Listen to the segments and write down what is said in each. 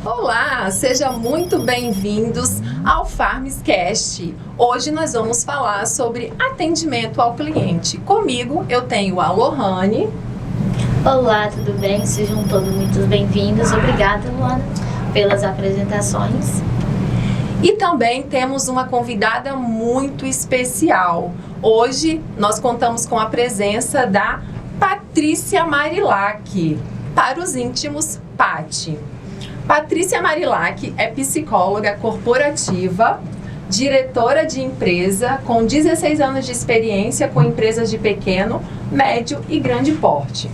Olá, sejam muito bem-vindos ao Farmscast. Hoje nós vamos falar sobre atendimento ao cliente. Comigo eu tenho a Lohane. Olá, tudo bem? Sejam todos muito bem-vindos. Obrigada, Luana, pelas apresentações. E também temos uma convidada muito especial. Hoje nós contamos com a presença da Patrícia Marilac, para os íntimos, Pati. Patrícia Marilac é psicóloga corporativa, diretora de empresa com 16 anos de experiência com empresas de pequeno, médio e grande porte.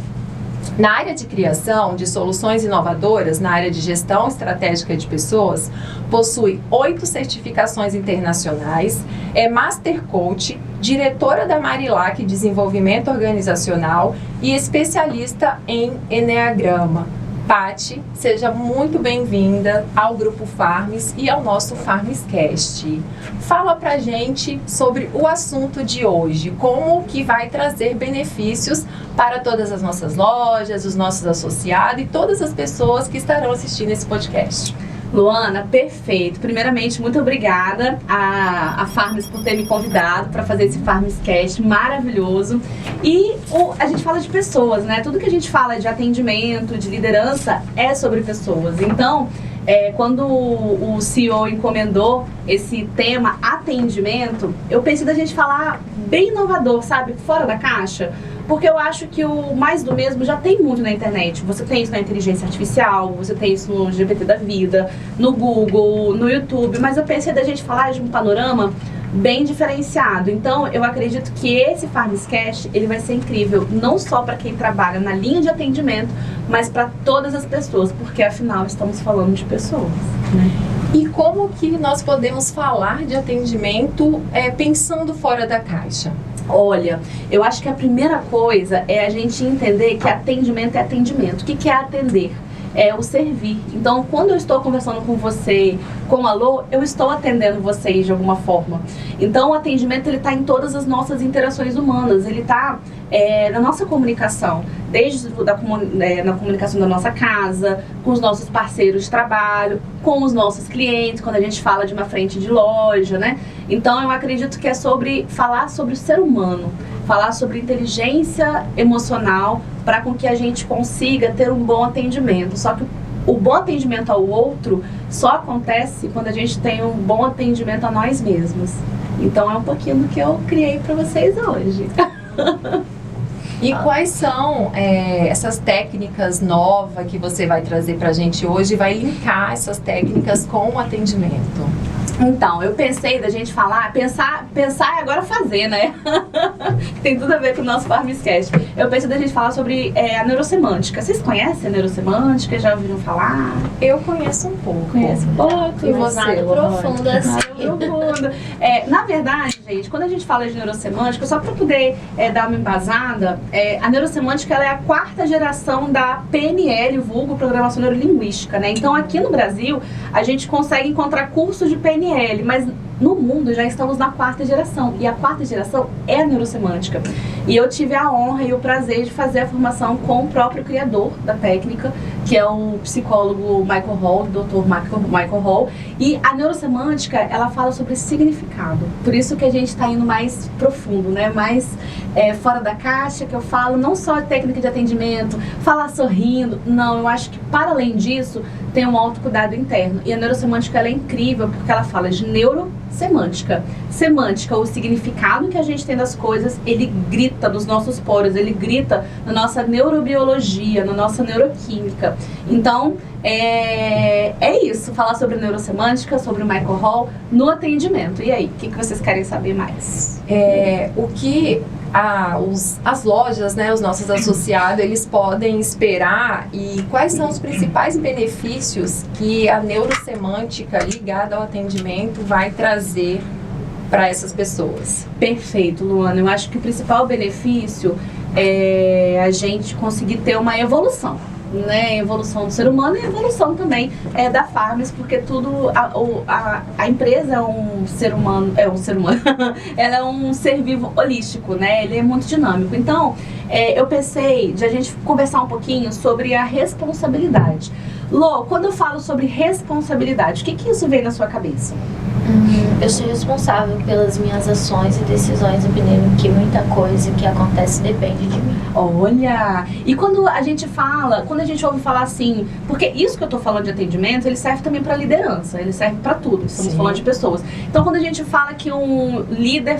Na área de criação de soluções inovadoras, na área de gestão estratégica de pessoas, possui 8 certificações internacionais, é Master Coach, diretora da Marilac Desenvolvimento Organizacional e especialista em Eneagrama. Pati, seja muito bem-vinda ao Grupo Farms e ao nosso Farmscast. Fala pra gente sobre o assunto de hoje, como que vai trazer benefícios para todas as nossas lojas, os nossos associados e todas as pessoas que estarão assistindo esse podcast. Luana, perfeito. Primeiramente, muito obrigada a Farms por ter me convidado para fazer esse Farmscast maravilhoso. E a gente fala de pessoas, né? Tudo que a gente fala de atendimento, de liderança, é sobre pessoas. Então, quando o CEO encomendou esse tema atendimento, eu pensei da gente falar bem inovador, sabe? Fora da caixa. Porque eu acho que o mais do mesmo já tem muito na internet. Você tem isso na inteligência artificial, você tem isso no GPT da vida, no Google, no YouTube. Mas eu pensei da gente falar de um panorama bem diferenciado. Então, eu acredito que esse Farmscast, ele vai ser incrível. Não só para quem trabalha na linha de atendimento, mas para todas as pessoas. Porque, afinal, estamos falando de pessoas, né? E como que nós podemos falar de atendimento pensando fora da caixa? Olha, eu acho que a primeira coisa é a gente entender que atendimento é atendimento. O que é atender? É o servir. Então, quando eu estou conversando com você, com a Lô, eu estou atendendo vocês de alguma forma. Então, o atendimento, ele está em todas as nossas interações humanas. Ele está na nossa comunicação, desde na comunicação da nossa casa, com os nossos parceiros de trabalho, com os nossos clientes, quando a gente fala de uma frente de loja, né? Então, eu acredito que é sobre falar sobre o ser humano, falar sobre inteligência emocional para com que a gente consiga ter um bom atendimento. Só que o bom atendimento ao outro só acontece quando a gente tem um bom atendimento a nós mesmos. Então, é um pouquinho do que eu criei para vocês hoje. E quais são essas técnicas novas que você vai trazer para a gente hoje e vai linkar essas técnicas com o atendimento? Então, eu pensei da gente falar, pensar e agora fazer, né? Tem tudo a ver com o nosso Farmscast. Eu pensei da gente falar sobre a neurosemântica. Vocês conhecem a neurosemântica? Já ouviram falar? Eu conheço um pouco. Conhece um pouco? E você? Nada profundo assim. Profundo. Na verdade, gente, quando a gente fala de neurosemântica, só para poder dar uma embasada, a neurosemântica ela é a 4ª geração da PNL, vulgo Programação Neurolinguística, né? Então, aqui no Brasil, a gente consegue encontrar cursos de PNL, mas no mundo já estamos na 4ª geração, e a 4ª geração é a neurosemântica. E eu tive a honra e o prazer de fazer a formação com o próprio criador da técnica, que é o psicólogo Michael Hall, Dr. Michael Hall. E a neurosemântica, ela fala sobre significado. Por isso que a gente está indo mais profundo, né? Mais fora da caixa, que eu falo não só a técnica de atendimento, falar sorrindo. Não, eu acho que para além disso, tem um autocuidado interno. E a neurosemântica, ela é incrível porque ela fala de neurosemântica. Semântica, o significado que a gente tem das coisas, ele grita nos nossos poros, ele grita na nossa neurobiologia, na nossa neuroquímica. Então, é isso, falar sobre neurosemântica, sobre o Michael Hall no atendimento. E aí, o que vocês querem saber mais? O que as lojas, né, os nossos associados, eles podem esperar e quais são os principais benefícios que a neurosemântica ligada ao atendimento vai trazer para essas pessoas? Perfeito, Luana. Eu acho que o principal benefício é a gente conseguir ter uma evolução. Né, evolução do ser humano e evolução também da Farms, porque tudo a empresa é um ser humano, ela é um ser vivo holístico, né? Ele é muito dinâmico. Então, eu pensei de a gente conversar um pouquinho sobre a responsabilidade. Lô, quando eu falo sobre responsabilidade, o que isso vem na sua cabeça? Eu sou responsável pelas minhas ações e decisões, dependendo que muita coisa que acontece depende de mim. Olha! E quando a gente ouve falar assim, porque isso que eu tô falando de atendimento, ele serve também para liderança, ele serve para tudo, estamos falando de pessoas. Então, quando a gente fala que um líder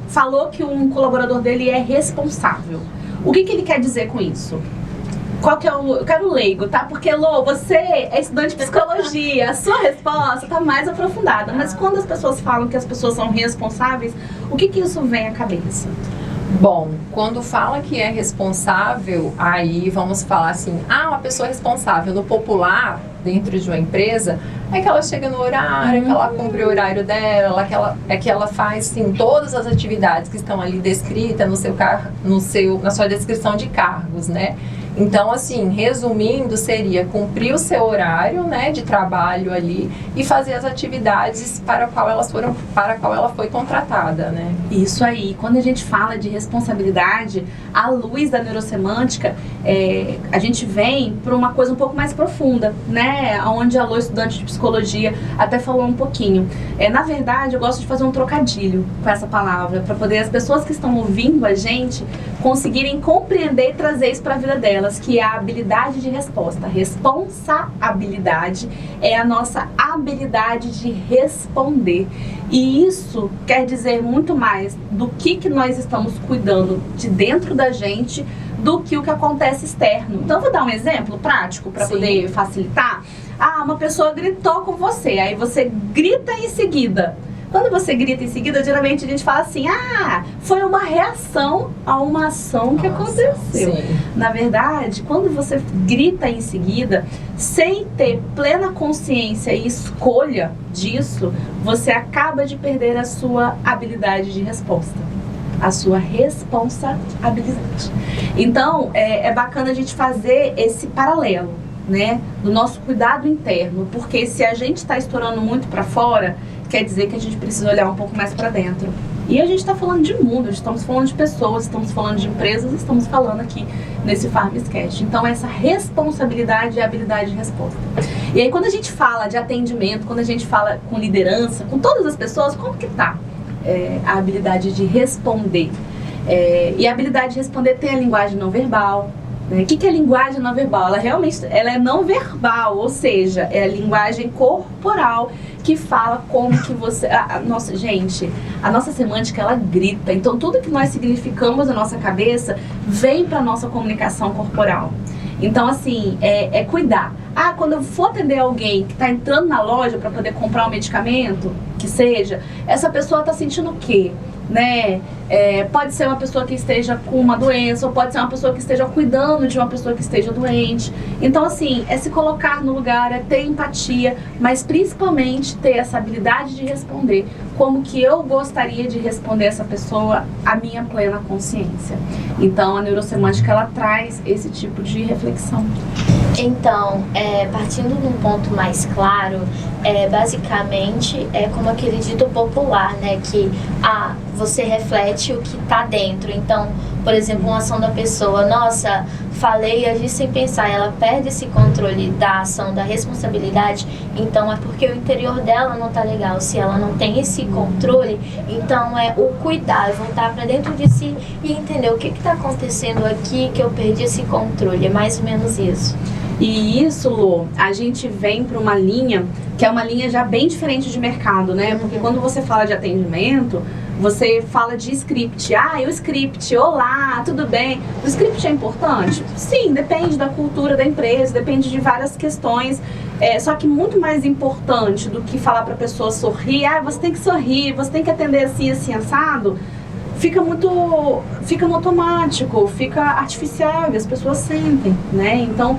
falou que um colaborador dele é responsável, o que ele quer dizer com isso? Qual que é eu quero leigo, tá? Porque, Lô, você é estudante de psicologia, a sua resposta tá mais aprofundada. Mas quando as pessoas falam que as pessoas são responsáveis, o que isso vem à cabeça? Bom, quando fala que é responsável, aí vamos falar assim, uma pessoa responsável no popular, dentro de uma empresa, é que ela chega no horário, que ela cumpre o horário dela, que ela faz, sim, todas as atividades que estão ali descritas na sua descrição de cargos, né? Então, assim, resumindo, seria cumprir o seu horário, né, de trabalho ali e fazer as atividades para a qual ela foi contratada, né? Isso aí. Quando a gente fala de responsabilidade, à luz da neurosemântica, a gente vem para uma coisa um pouco mais profunda, né? Onde a Lô, estudante de psicologia, até falou um pouquinho. Na verdade, eu gosto de fazer um trocadilho com essa palavra, para poder as pessoas que estão ouvindo a gente conseguirem compreender e trazer isso para a vida delas, que é a habilidade de resposta. Responsabilidade é a nossa habilidade de responder. E isso quer dizer muito mais do que nós estamos cuidando de dentro da gente do que o que acontece externo. Então, eu vou dar um exemplo prático para poder facilitar. Uma pessoa gritou com você, aí você grita em seguida. Quando você grita em seguida, geralmente a gente fala assim, foi uma reação a uma ação que aconteceu. Sim. Na verdade, quando você grita em seguida, sem ter plena consciência e escolha disso, você acaba de perder a sua habilidade de resposta, a sua responsabilidade. Então, é bacana a gente fazer esse paralelo, né, do nosso cuidado interno, porque se a gente está estourando muito para fora, quer dizer que a gente precisa olhar um pouco mais para dentro. E a gente está falando de mundo, estamos falando de pessoas, estamos falando de empresas, estamos falando aqui nesse Farmscast. Então, essa responsabilidade e habilidade de resposta. E aí, quando a gente fala de atendimento, quando a gente fala com liderança, com todas as pessoas, como que tá a habilidade de responder? E a habilidade de responder tem a linguagem não verbal. O que é linguagem não verbal? Ela é não verbal, ou seja, é a linguagem corporal que fala como que você... a nossa semântica, ela grita. Então, tudo que nós significamos na nossa cabeça vem para a nossa comunicação corporal. Então, assim, é cuidar. Quando eu for atender alguém que está entrando na loja para poder comprar um medicamento, que seja, essa pessoa está sentindo o quê? Né? Pode ser uma pessoa que esteja com uma doença, ou pode ser uma pessoa que esteja cuidando de uma pessoa que esteja doente. Então, assim, é se colocar no lugar, é ter empatia, mas principalmente ter essa habilidade de responder como que eu gostaria de responder essa pessoa a minha plena consciência. Então, a neurosemântica, ela traz esse tipo de reflexão. Então, partindo de um ponto mais claro, basicamente é como aquele dito popular, né, que você reflete o que está dentro. Então, por exemplo, uma ação da pessoa, nossa, falei e agi sem pensar, ela perde esse controle da ação, da responsabilidade, então é porque o interior dela não está legal. Se ela não tem esse controle, então é o cuidar, voltar para dentro de si e entender o que está acontecendo aqui que eu perdi esse controle. É mais ou menos isso. E isso, Lô, a gente vem para uma linha que é uma linha já bem diferente de mercado, né? Porque quando você fala de atendimento, você fala de script. O script, olá, tudo bem? O script é importante? Sim, depende da cultura da empresa, depende de várias questões. Só que muito mais importante do que falar para a pessoa sorrir, você tem que sorrir, você tem que atender assim, assim, assado, fica no automático, fica artificial e as pessoas sentem, né? Então,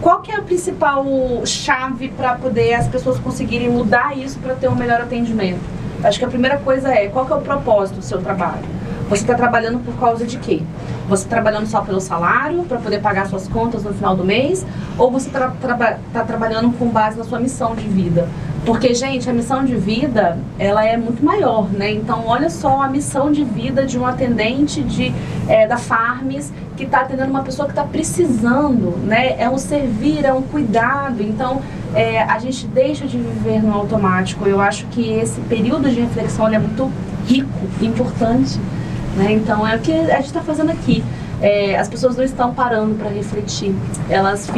qual que é a principal chave para poder as pessoas conseguirem mudar isso para ter um melhor atendimento? Acho que a primeira coisa qual que é o propósito do seu trabalho? Você está trabalhando por causa de quê? Você está trabalhando só pelo salário, para poder pagar suas contas no final do mês? Ou você está trabalhando com base na sua missão de vida? Porque, gente, a missão de vida, ela é muito maior, né? Então, olha só a missão de vida de um atendente da Farms que está atendendo uma pessoa que está precisando, né? É um servir, é um cuidado. Então, a gente deixa de viver no automático. Eu acho que esse período de reflexão é muito rico e importante, né? Então, é o que a gente está fazendo aqui. As pessoas não estão parando para refletir. Elas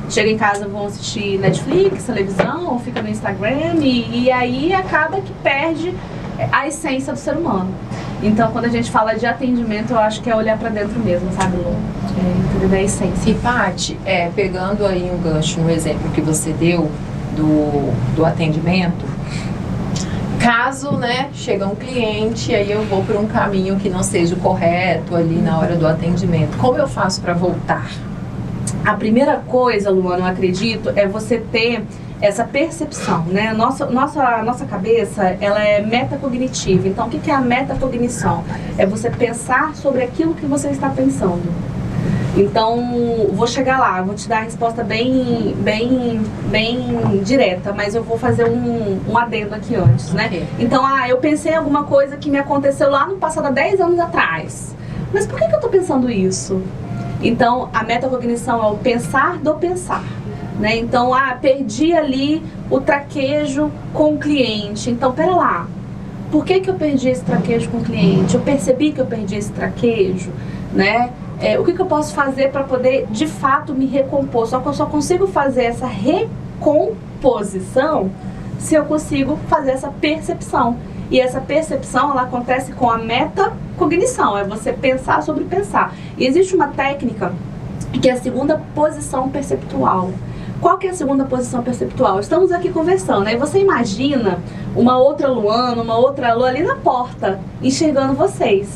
chegam em casa, vão assistir Netflix, televisão, ou ficam no Instagram e aí acaba que perde a essência do ser humano. Então, quando a gente fala de atendimento, eu acho que é olhar para dentro mesmo, sabe, Lu? Entender a essência. E, Paty, pegando aí um gancho no exemplo que você deu do atendimento, caso, né, chega um cliente, aí eu vou por um caminho que não seja o correto ali na hora do atendimento, como eu faço para voltar? A primeira coisa, Luana, eu acredito, é você ter essa percepção, né? Nossa cabeça, ela é metacognitiva. Então, o que é a metacognição? É você pensar sobre aquilo que você está pensando. Então, vou chegar lá, vou te dar a resposta bem direta, mas eu vou fazer um adendo aqui antes, né? Okay. Então, eu pensei em alguma coisa que me aconteceu lá no passado, há 10 anos atrás. Mas por que eu estou pensando isso? Então, a metacognição é o pensar do pensar. Né? Então, perdi ali o traquejo com o cliente. Então, pera lá, por que eu perdi esse traquejo com o cliente? Eu percebi que eu perdi esse traquejo, né? O que eu posso fazer para poder, de fato, me recompor? Só que eu só consigo fazer essa recomposição se eu consigo fazer essa percepção. E essa percepção, ela acontece com a metacognição, é você pensar sobre pensar. E existe uma técnica que é a segunda posição perceptual. Qual que é a segunda posição perceptual? Estamos aqui conversando, aí você imagina uma outra Luana, uma outra Lu ali na porta, enxergando vocês.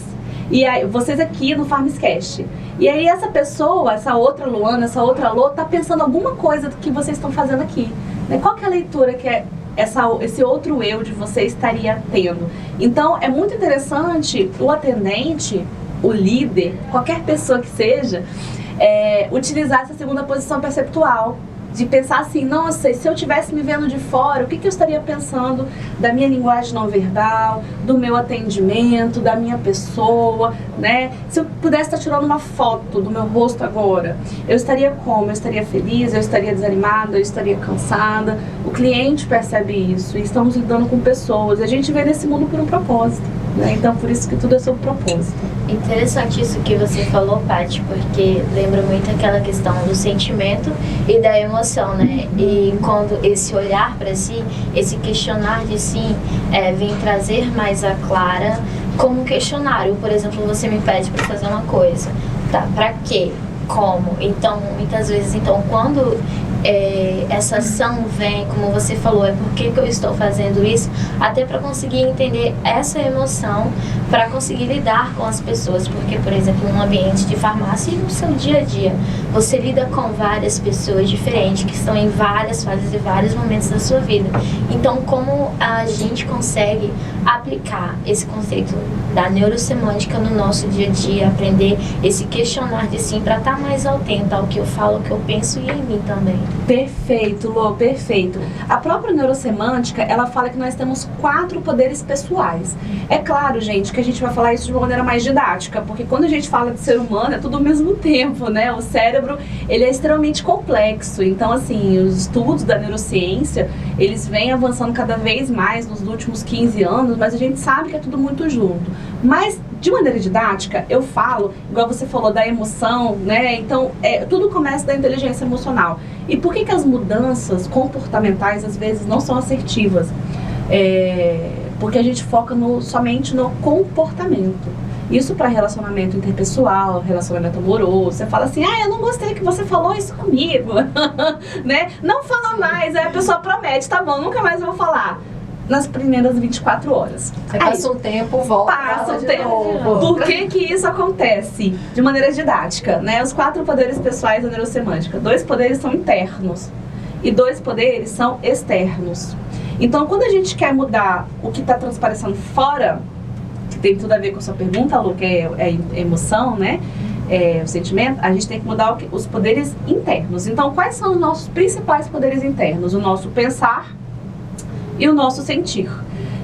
E aí, vocês aqui no Farmscast. E aí essa pessoa, essa outra Luana, essa outra Lu, tá pensando alguma coisa do que vocês estão fazendo aqui. Né? Qual que é a leitura que esse outro eu de você estaria tendo? Então, é muito interessante o atendente, o líder, qualquer pessoa que seja, utilizar essa segunda posição perceptual. De pensar assim, nossa, se eu estivesse me vendo de fora, o que eu estaria pensando da minha linguagem não verbal, do meu atendimento, da minha pessoa, né? Se eu pudesse estar tirando uma foto do meu rosto agora, eu estaria como? Eu estaria feliz, eu estaria desanimada, eu estaria cansada. O cliente percebe isso e estamos lidando com pessoas. A gente vem nesse mundo por um propósito, né? Então, por isso que tudo é sobre propósito. Interessante isso que você falou, Paty, porque lembra muito aquela questão do sentimento e da emoção, né? E quando esse olhar para si, esse questionar de si, vem trazer mais a clara como um questionário. Por exemplo, você me pede para fazer uma coisa, tá? Para quê? Como? Então, muitas vezes, quando essa ação vem, como você falou, por que eu estou fazendo isso, até para conseguir entender essa emoção, para conseguir lidar com as pessoas, porque, por exemplo, num ambiente de farmácia e no seu dia a dia, você lida com várias pessoas diferentes, que estão em várias fases e vários momentos da sua vida. Então, como a gente consegue aplicar esse conceito da neurosemântica no nosso dia a dia, aprender esse questionar de si, para estar mais atento ao que eu falo, ao que eu penso e em mim também. Perfeito, Lô, perfeito. A própria neurosemântica, ela fala que nós temos 4 poderes pessoais. É claro, gente, que a gente vai falar isso de uma maneira mais didática, porque quando a gente fala de ser humano, é tudo ao mesmo tempo, né? O cérebro, ele é extremamente complexo. Então, assim, os estudos da neurociência, eles vêm avançando cada vez mais nos últimos 15 anos, mas a gente sabe que é tudo muito junto. Mas, de maneira didática, eu falo, igual você falou, da emoção, né? Então, tudo começa da inteligência emocional. E por que as mudanças comportamentais, às vezes, não são assertivas? Porque a gente foca somente no comportamento. Isso para relacionamento interpessoal, relacionamento amoroso. Você fala assim, eu não gostei que você falou isso comigo. Né? Não fala mais, aí a pessoa promete, tá bom, nunca mais eu vou falar. Nas primeiras 24 horas. Você passa um tempo, volta. Passa um tempo. Por que isso acontece? De maneira didática, né? Os 4 poderes pessoais da neurosemântica. 2 poderes são internos e 2 poderes são externos. Então, quando a gente quer mudar o que está transparecendo fora, que tem tudo a ver com a sua pergunta, Lu, que é emoção, né? O sentimento, a gente tem que mudar os poderes internos. Então, quais são os nossos principais poderes internos? O nosso pensar e o nosso sentir.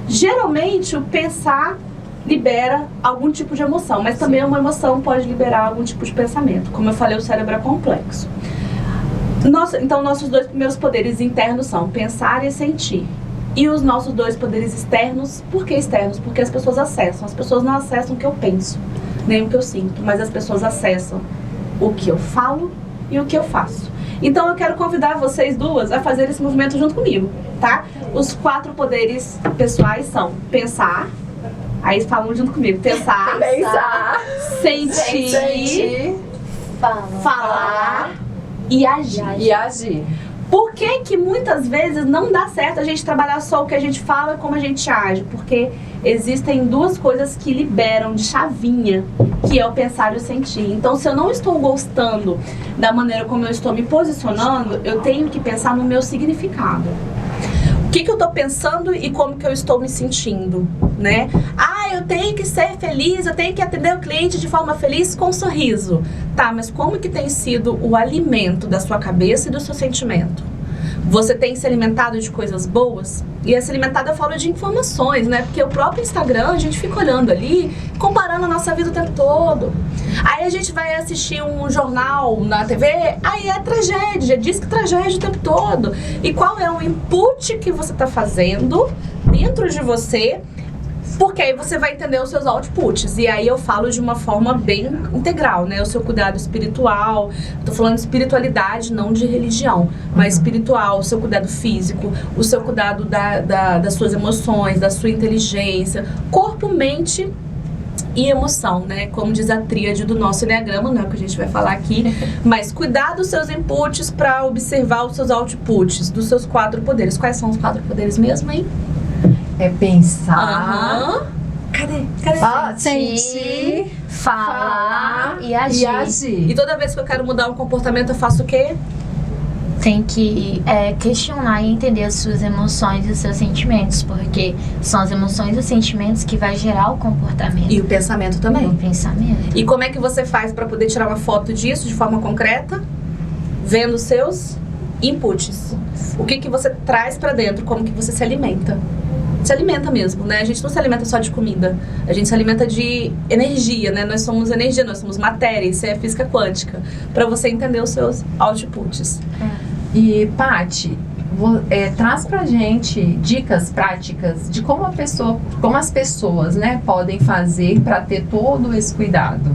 Geralmente, o pensar libera algum tipo de emoção, mas também uma emoção pode liberar algum tipo de pensamento. Como eu falei, o cérebro é complexo. Então, nossos 2 primeiros poderes internos são pensar e sentir. E os nossos 2 poderes externos, por que externos? Porque as pessoas acessam. As pessoas não acessam o que eu penso, nem o que eu sinto, mas as pessoas acessam o que eu falo e o que eu faço. Então eu quero convidar vocês duas a fazer esse movimento junto comigo, tá? Os 4 poderes pessoais são pensar, aí falam junto comigo, pensar, sentir, falar e agir. Por que muitas vezes não dá certo a gente trabalhar só o que a gente fala e como a gente age? Porque existem 2 coisas que liberam de chavinha, que é o pensar e o sentir. Então, se eu não estou gostando da maneira como eu estou me posicionando, eu tenho que pensar no meu significado. O que eu estou pensando e como que eu estou me sentindo, né? Eu tenho que ser feliz, eu tenho que atender o cliente de forma feliz com um sorriso. Tá, mas como que tem sido o alimento da sua cabeça e do seu sentimento? Você tem se alimentado de coisas boas? E esse alimentado eu falo de informações, né? Porque o próprio Instagram, a gente fica olhando ali, comparando a nossa vida o tempo todo. Aí a gente vai assistir um jornal na TV, aí é tragédia, diz que tragédia o tempo todo. E qual é o input que você está fazendo dentro de você? Porque aí você vai entender os seus outputs. E aí eu falo de uma forma bem integral, né? O seu cuidado espiritual. Tô falando de espiritualidade, não de religião. Mas espiritual, o seu cuidado físico, o seu cuidado das suas emoções, da sua inteligência. Corpo, mente e emoção, né? Como diz a tríade do nosso Enneagrama, não é o que a gente vai falar aqui. Mas cuidar dos seus inputs para observar os seus outputs, dos seus 4 poderes. Quais são os 4 poderes mesmo, hein? É pensar, Cadê? Sentir, falar e agir. E toda vez que eu quero mudar um comportamento, eu faço o quê? Tem que questionar e entender as suas emoções e os seus sentimentos, porque são as emoções e os sentimentos que vai gerar o comportamento. E o pensamento também. O pensamento. E como é que você faz para poder tirar uma foto disso de forma concreta? Vendo os seus inputs. O que você traz para dentro, como que você se alimenta. Se alimenta mesmo, né? A gente não se alimenta só de comida. A gente se alimenta de energia, né? Nós somos energia, nós somos matéria. Isso é física quântica. Para você entender os seus outputs. E, Paty, traz pra gente dicas práticas de como as pessoas, né, podem fazer para ter todo esse cuidado.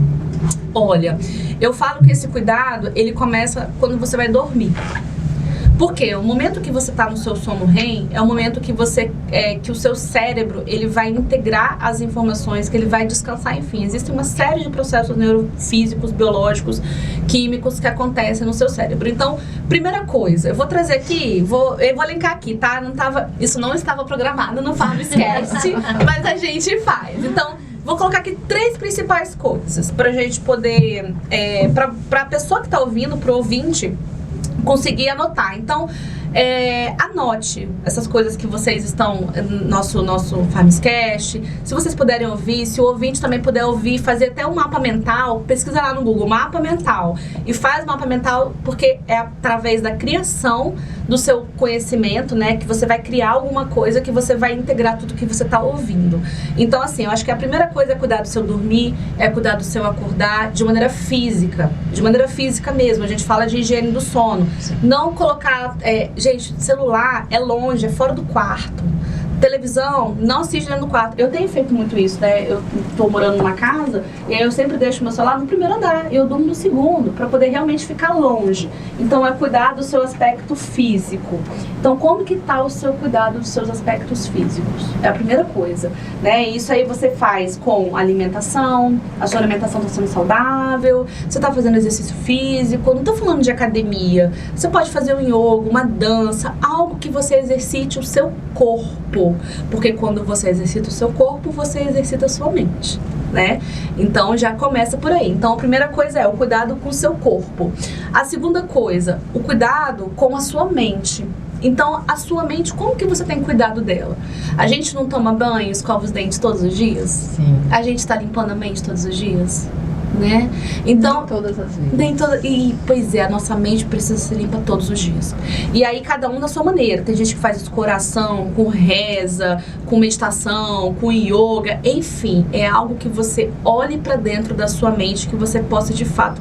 Olha, eu falo que esse cuidado, ele começa quando você vai dormir. Porque o momento que você está no seu sono REM é o momento que que o seu cérebro ele vai integrar as informações, que ele vai descansar, enfim. Existe uma série de processos neurofísicos, biológicos, químicos que acontecem no seu cérebro. Então, primeira coisa, eu vou trazer aqui, eu vou linkar aqui, tá? Isso não estava programado no Farmscast, mas a gente faz. Então, vou colocar aqui 3 principais coisas pra gente poder, pra pessoa que tá ouvindo, pro ouvinte, conseguir anotar. Então, anote essas coisas que vocês estão nosso Farmscast. Se vocês puderem ouvir, se o ouvinte também puder ouvir, fazer até um mapa mental, pesquisa lá no Google, mapa mental. E faz mapa mental porque é através da criação do seu conhecimento, né, que você vai criar alguma coisa que você vai integrar tudo que você está ouvindo. Então, assim, eu acho que a primeira coisa é cuidar do seu dormir, é cuidar do seu acordar de maneira física mesmo. A gente fala de higiene do sono. Não colocar, gente, celular é longe, é fora do quarto. Televisão, não assiste dentro do quarto. Eu tenho feito muito isso, né? Eu tô morando numa casa e aí eu sempre deixo meu celular no primeiro andar e eu durmo no segundo, pra poder realmente ficar longe. Então é cuidar do seu aspecto físico. Então como que tá o seu cuidado dos seus aspectos físicos? É a primeira coisa, né? Isso aí você faz com alimentação, a sua alimentação tá sendo saudável, você tá fazendo exercício físico, não tô falando de academia. Você pode fazer um yoga, uma dança, algo que você exercite o seu corpo. Porque quando você exercita o seu corpo, você exercita a sua mente, né? Então já começa por aí. Então a primeira coisa é o cuidado com o seu corpo. A segunda coisa, o cuidado com a sua mente. Então a sua mente, como que você tem cuidado dela? A gente não toma banho, escova os dentes todos os dias? Sim. A gente tá limpando a mente todos os dias? né? Então, Nem todas as vezes. nem toda, e pois é, a nossa mente precisa ser limpa todos os dias. E aí cada um da sua maneira. Tem gente que faz isso com oração, com reza, com meditação, com yoga, enfim, é algo que você olhe pra dentro da sua mente, que você possa de fato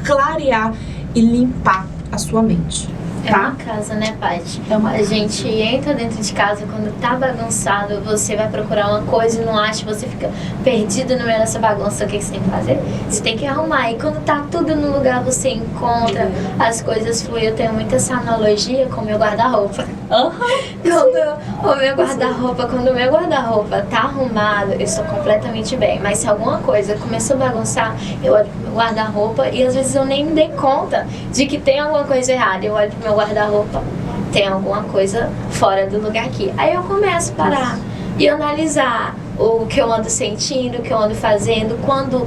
clarear e limpar a sua mente. É uma casa, né, Paty? A gente entra dentro de casa, quando tá bagunçado, você vai procurar uma coisa e não acha, você fica perdido no meio dessa bagunça. O que você tem que fazer? Você tem que arrumar. E quando tá tudo no lugar, você encontra, as coisas fluem. Eu tenho muito essa analogia com o meu guarda-roupa. Quando o meu guarda-roupa tá arrumado, eu estou completamente bem. Mas se alguma coisa começou a bagunçar, eu olho pro meu guarda-roupa e às vezes eu nem me dei conta de que tem alguma coisa errada. Eu olho pro meu guarda-roupa, tem alguma coisa fora do lugar aqui. Aí eu começo a parar e analisar o que eu ando sentindo, o que eu ando fazendo,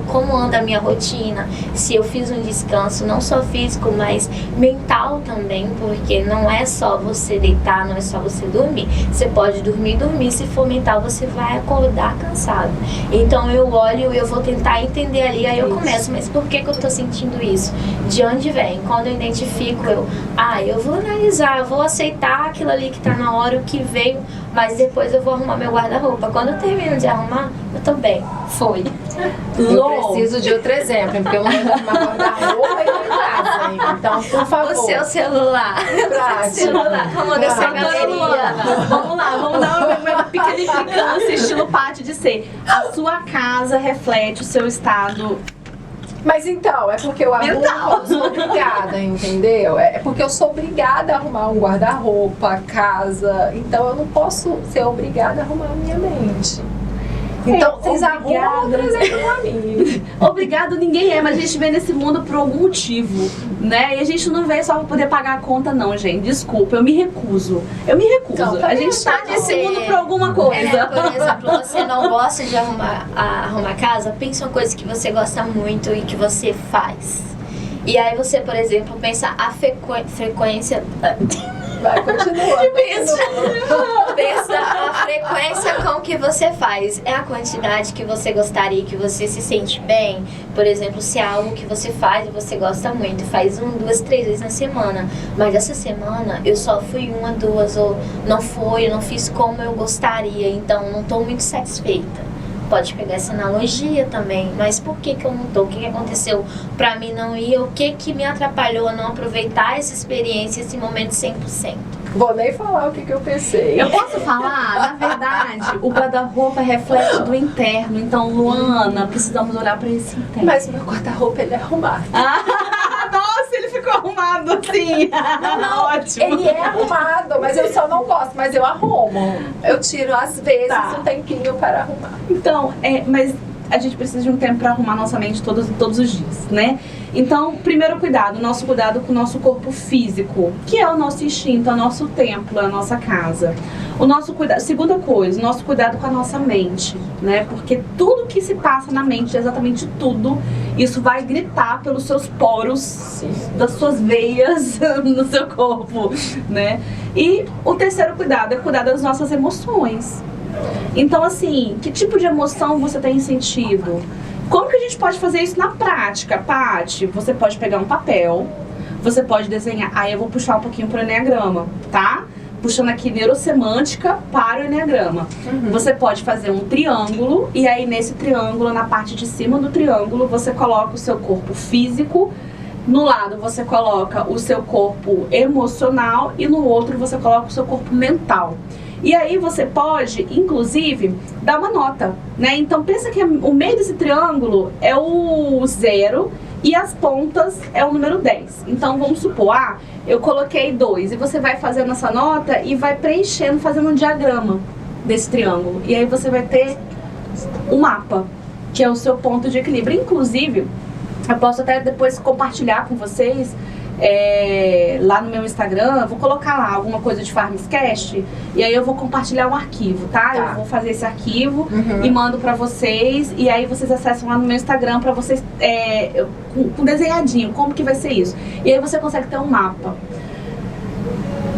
como anda a minha rotina, se eu fiz um descanso, não só físico, mas mental também, porque não é só você deitar, não é só você dormir. Você pode dormir, se for mental, você vai acordar cansado. Então eu olho e eu vou tentar entender ali, aí eu começo, mas por que eu tô sentindo isso? De onde vem? Quando eu identifico, eu vou analisar, eu vou aceitar aquilo ali que tá na hora, o que veio, mas depois eu vou arrumar meu guarda-roupa. Quando eu termino de arrumar, eu tô bem. Foi. Eu preciso de outro exemplo, porque eu não vou arrumar guarda-roupa e em casa, hein? Então, por favor. O seu celular. Como dessa galeria. Vamos lá, vamos dar uma pequena implicância, estilo Paty de ser. A sua casa reflete o seu estado. Mas então, é porque eu arrumo, eu sou obrigada, entendeu? É porque eu sou obrigada a arrumar um guarda-roupa, casa. Então eu não posso ser obrigada a arrumar a minha mente. Então, vocês arrumam outro exemplo pra mim. Obrigado ninguém é, mas a gente vem nesse mundo por algum motivo, né? E a gente não veio só pra poder pagar a conta, não, gente. Desculpa, eu me recuso. Então, tá a gente tá nesse mundo por alguma coisa. Por exemplo, você não gosta de arrumar casa, pensa uma coisa que você gosta muito e que você faz. E aí você, por exemplo, pensa a frequência... Vai, continua. Pensa a frequência com que você faz. É a quantidade que você gostaria, que você se sente bem. Por exemplo, se é algo que você faz e você gosta muito, faz 1, 2, 3 vezes na semana. Mas essa semana eu só fui 1, 2, ou eu não fiz como eu gostaria. Então não estou muito satisfeita. Pode pegar essa analogia também, mas por que eu não tô? O que aconteceu pra mim não ir? O que me atrapalhou a não aproveitar essa experiência, esse momento 100%? Vou nem falar o que eu pensei. Eu posso falar? Na verdade, o guarda-roupa é reflexo do interno. Então, Luana, precisamos olhar pra esse interno. Mas meu guarda-roupa, ele é arrumado. Nossa, ele ficou arrumado assim. Não, ótimo. ele é arrumado, mas eu só não gosto. Mas eu arrumo. Eu tiro, às vezes, um tempinho para arrumar. Então, mas a gente precisa de um tempo para arrumar nossa mente todos os dias, né? Então, primeiro cuidado, nosso cuidado com o nosso corpo físico, que é o nosso instinto, é o nosso templo, é a nossa casa. O nosso cuidado, segunda coisa, o nosso cuidado com a nossa mente, né? Porque tudo que se passa na mente, exatamente tudo, isso vai gritar pelos seus poros, das suas veias no seu corpo, né? E o terceiro cuidado é cuidar das nossas emoções. Então, assim, que tipo de emoção você tem sentido? Como que a gente pode fazer isso na prática, Paty? Você pode pegar um papel, você pode desenhar. Aí eu vou puxar um pouquinho pro Enneagrama, tá? Puxando aqui neurosemântica para o Enneagrama. Você pode fazer um triângulo, e aí nesse triângulo, na parte de cima do triângulo, você coloca o seu corpo físico. No lado você coloca o seu corpo emocional e no outro você coloca o seu corpo mental. E aí você pode, inclusive, dar uma nota, né? Então pensa que o meio desse triângulo é o 0 e as pontas é o número 10. Então vamos supor, eu coloquei 2 e você vai fazendo essa nota e vai preenchendo, fazendo um diagrama desse triângulo. E aí você vai ter um mapa, que é o seu ponto de equilíbrio. Inclusive, eu posso até depois compartilhar com vocês lá no meu Instagram. Eu vou colocar lá alguma coisa de Farmscast e aí eu vou compartilhar um arquivo, tá? Eu vou fazer esse arquivo e mando pra vocês, e aí vocês acessam lá no meu Instagram pra vocês, com desenhadinho, como que vai ser isso. E aí você consegue ter um mapa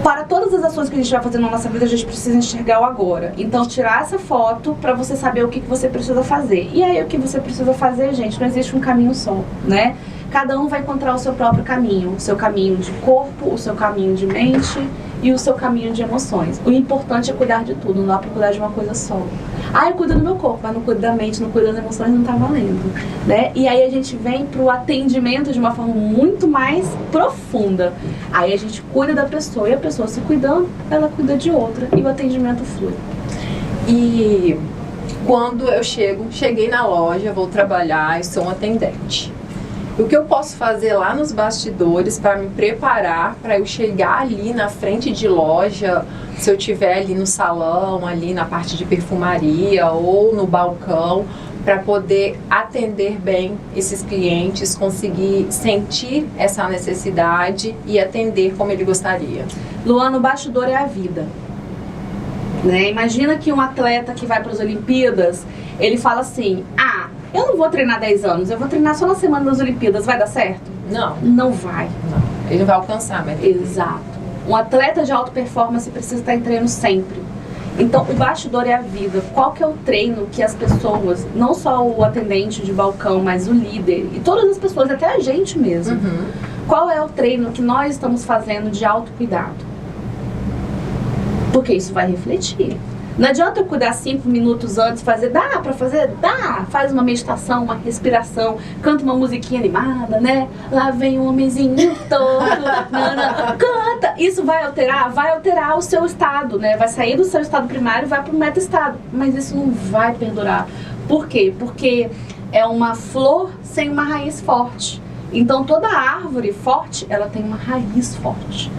para todas as ações que a gente vai fazer na nossa vida, a gente precisa enxergar o agora. Então, tirar essa foto para você saber o que você precisa fazer. E aí, o que você precisa fazer, gente, não existe um caminho só, né? Cada um vai encontrar o seu próprio caminho. O seu caminho de corpo, o seu caminho de mente e o seu caminho de emoções. O importante é cuidar de tudo, não dá pra cuidar de uma coisa só. Ah, eu cuido do meu corpo, mas não cuido da mente, não cuido das emoções, não tá valendo, né? E aí a gente vem pro atendimento de uma forma muito mais profunda. Aí a gente cuida da pessoa, e a pessoa se cuidando, ela cuida de outra, e o atendimento flui. E quando eu cheguei na loja, vou trabalhar e sou um atendente. O que eu posso fazer lá nos bastidores para me preparar para eu chegar ali na frente de loja, se eu estiver ali no salão, ali na parte de perfumaria ou no balcão, para poder atender bem esses clientes, conseguir sentir essa necessidade e atender como ele gostaria. Luana, o bastidor é a vida. Né? Imagina que um atleta que vai para as Olimpíadas, ele fala assim, eu não vou treinar 10 anos, eu vou treinar só na semana das Olimpíadas, vai dar certo? Não. Não vai. Não. Ele não vai alcançar, mas... Exato. Um atleta de alta performance precisa estar em treino sempre. Então, o bastidor é a vida. Qual que é o treino que as pessoas, não só o atendente de balcão, mas o líder, e todas as pessoas, até a gente mesmo, qual é o treino que nós estamos fazendo de autocuidado? Porque isso vai refletir. Não adianta eu cuidar 5 minutos antes, dá pra fazer? Dá! Faz uma meditação, uma respiração, canta uma musiquinha animada, né? Lá vem um homenzinho todo, canta! Isso vai alterar? Vai alterar o seu estado, né? Vai sair do seu estado primário e vai pro meta-estado. Mas isso não vai perdurar. Por quê? Porque é uma flor sem uma raiz forte. Então toda árvore forte, ela tem uma raiz forte.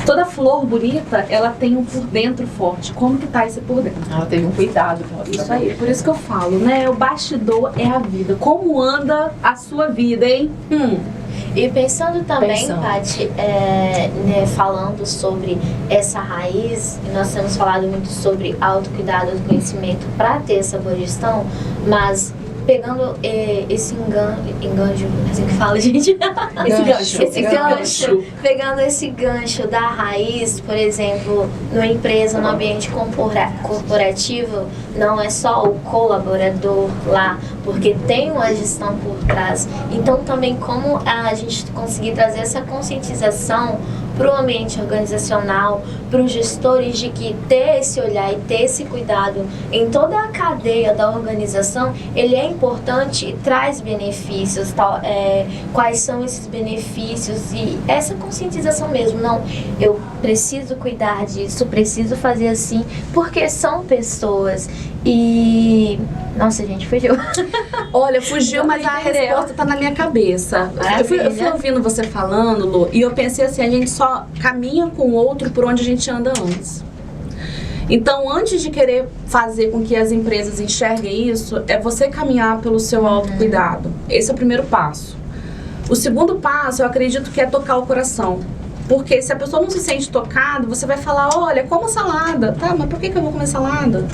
Toda flor bonita, ela tem um por dentro forte. Como que tá esse por dentro? Ela teve um cuidado. Isso aí, por isso que eu falo, né? O bastidor é a vida. Como anda a sua vida, hein? E pensando também, Paty, né, falando sobre essa raiz, nós temos falado muito sobre autocuidado, autoconhecimento para ter essa boa gestão, mas pegando esse enganjo, assim que fala, gente. Esse gancho. Pegando esse gancho da raiz, por exemplo, numa empresa, no ambiente corporativo, não é só o colaborador lá, porque tem uma gestão por trás. Então, também como a gente conseguir trazer essa conscientização para o ambiente organizacional, para os gestores de que ter esse olhar e ter esse cuidado em toda a cadeia da organização, ele é importante e traz benefícios, quais são esses benefícios e essa conscientização mesmo, não, eu preciso cuidar disso, preciso fazer assim, porque são pessoas e... Nossa, gente, fugiu. Olha, fugiu, mas a resposta tá na minha cabeça. Eu fui ouvindo você falando, Lu, e eu pensei assim, a gente só caminha com o outro por onde a gente anda antes. Então, antes de querer fazer com que as empresas enxerguem isso, é você caminhar pelo seu autocuidado. Esse é o primeiro passo. O segundo passo, eu acredito que é tocar o coração. Porque se a pessoa não se sente tocada, você vai falar, olha, como salada. Tá, mas por que eu vou comer salada?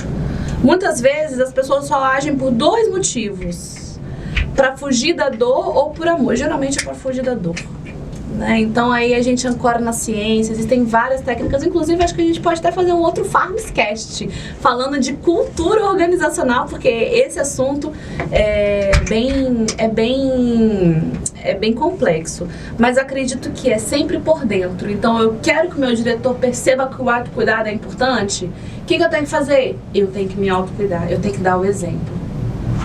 Muitas vezes as pessoas só agem por 2 motivos. Para fugir da dor ou por amor. Geralmente é para fugir da dor. Né? Então aí a gente ancora na ciência, existem várias técnicas, inclusive acho que a gente pode até fazer um outro Farmscast falando de cultura organizacional, porque esse assunto é bem complexo, mas acredito que é sempre por dentro. Então eu quero que o meu diretor perceba que o autocuidado é importante. O que eu tenho que fazer? Eu tenho que me autocuidar, eu tenho que dar o exemplo.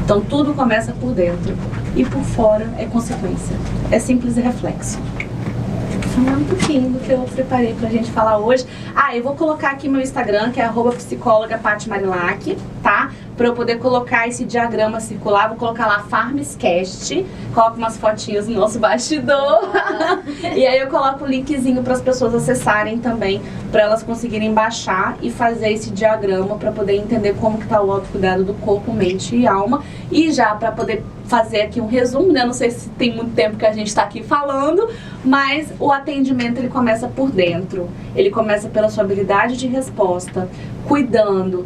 Então tudo começa por dentro e por fora é consequência, é simples e reflexo. Falar um pouquinho do que eu preparei pra gente falar hoje. Eu vou colocar aqui meu Instagram, que é @psicóloga_PatyMarilac, tá? Pra eu poder colocar esse diagrama circular, vou colocar lá Farmscast, coloco umas fotinhas no nosso bastidor. E aí eu coloco o linkzinho para as pessoas acessarem também, para elas conseguirem baixar e fazer esse diagrama para poder entender como que tá o autocuidado do corpo, mente e alma. E já para poder fazer aqui um resumo, né? Não sei se tem muito tempo que a gente está aqui falando, mas o atendimento ele começa por dentro. Ele começa pela sua habilidade de resposta, cuidando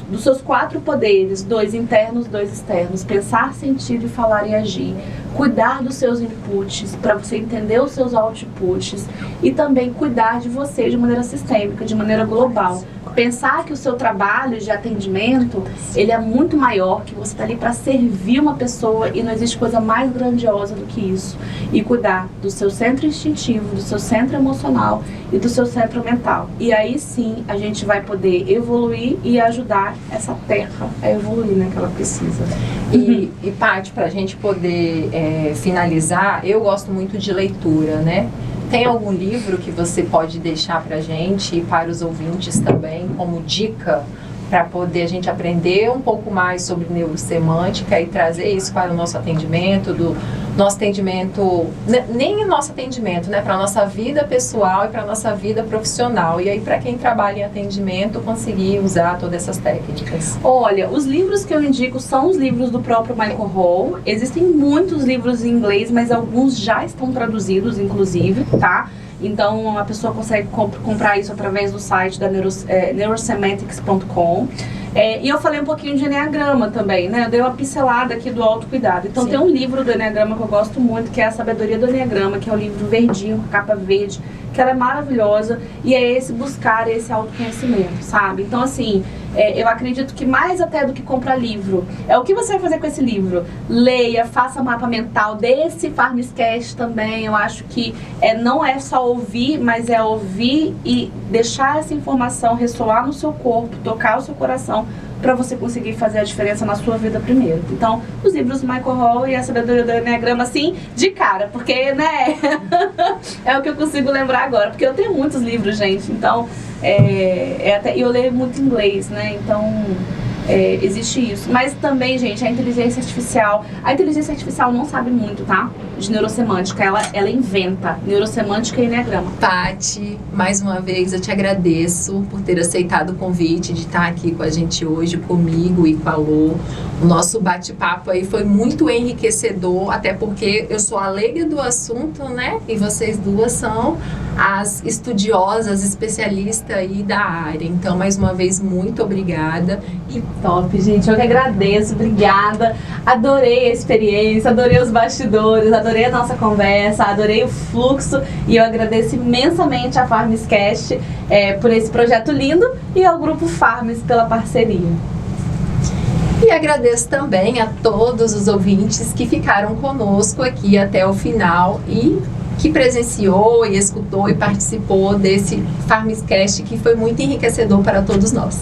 dos seus 4 poderes, 2 internos, 2 externos, pensar, sentir e falar e agir, cuidar dos seus inputs, para você entender os seus outputs e também cuidar de você de maneira sistêmica, de maneira global. Pensar que o seu trabalho de atendimento, ele é muito maior, que você está ali para servir uma pessoa e não existe coisa mais grandiosa do que isso. E cuidar do seu centro instintivo, do seu centro emocional e do seu centro mental. E aí sim a gente vai poder evoluir e ajudar essa terra a evoluir, né, que ela precisa. E Paty, para a gente poder finalizar, eu gosto muito de leitura, né? Tem algum livro que você pode deixar para a gente e para os ouvintes também, como dica, para poder a gente aprender um pouco mais sobre neurosemântica e trazer isso para o nosso atendimento, nem o nosso atendimento, né, para a nossa vida pessoal e para a nossa vida profissional. E aí, para quem trabalha em atendimento, conseguir usar todas essas técnicas. Olha, os livros que eu indico são os livros do próprio Michael Hall. Existem muitos livros em inglês, mas alguns já estão traduzidos, inclusive, tá? Então, a pessoa consegue comprar isso através do site da neurosemantics.com. E eu falei um pouquinho de Enneagrama também, né? Eu dei uma pincelada aqui do autocuidado. Então, tem um livro do Enneagrama que eu gosto muito, que é A Sabedoria do Enneagrama, que é um livro verdinho, com capa verde, que ela é maravilhosa. E é esse buscar esse autoconhecimento, sabe? Então, assim, eu acredito que mais até do que comprar livro, é o que você vai fazer com esse livro. Leia, faça mapa mental desse Farmscast também. Eu acho que não é só ouvir, mas é ouvir e deixar essa informação ressoar no seu corpo, tocar o seu coração, para você conseguir fazer a diferença na sua vida primeiro. Então, os livros do Michael Hall e A Sabedoria do Enneagrama, assim, de cara, porque, né, é o que eu consigo lembrar agora, porque eu tenho muitos livros, gente, então, eu leio muito inglês, né, então, existe isso. Mas também, gente, a inteligência artificial não sabe muito, tá? De neurosemântica, ela inventa neurosemântica e enneagrama. Paty, mais uma vez eu te agradeço por ter aceitado o convite de estar aqui com a gente hoje, comigo e com a Lô. O nosso bate-papo aí foi muito enriquecedor, até porque eu sou a leiga do assunto, né? E vocês duas são as estudiosas, especialistas aí da área. Então, mais uma vez, muito obrigada. Que top, gente. Eu que agradeço. Obrigada. Adorei a experiência, adorei os bastidores, adorei a nossa conversa, adorei o fluxo e eu agradeço imensamente a Farmscast por esse projeto lindo e ao Grupo Farms pela parceria. E agradeço também a todos os ouvintes que ficaram conosco aqui até o final e que presenciou e escutou e participou desse Farmscast que foi muito enriquecedor para todos nós.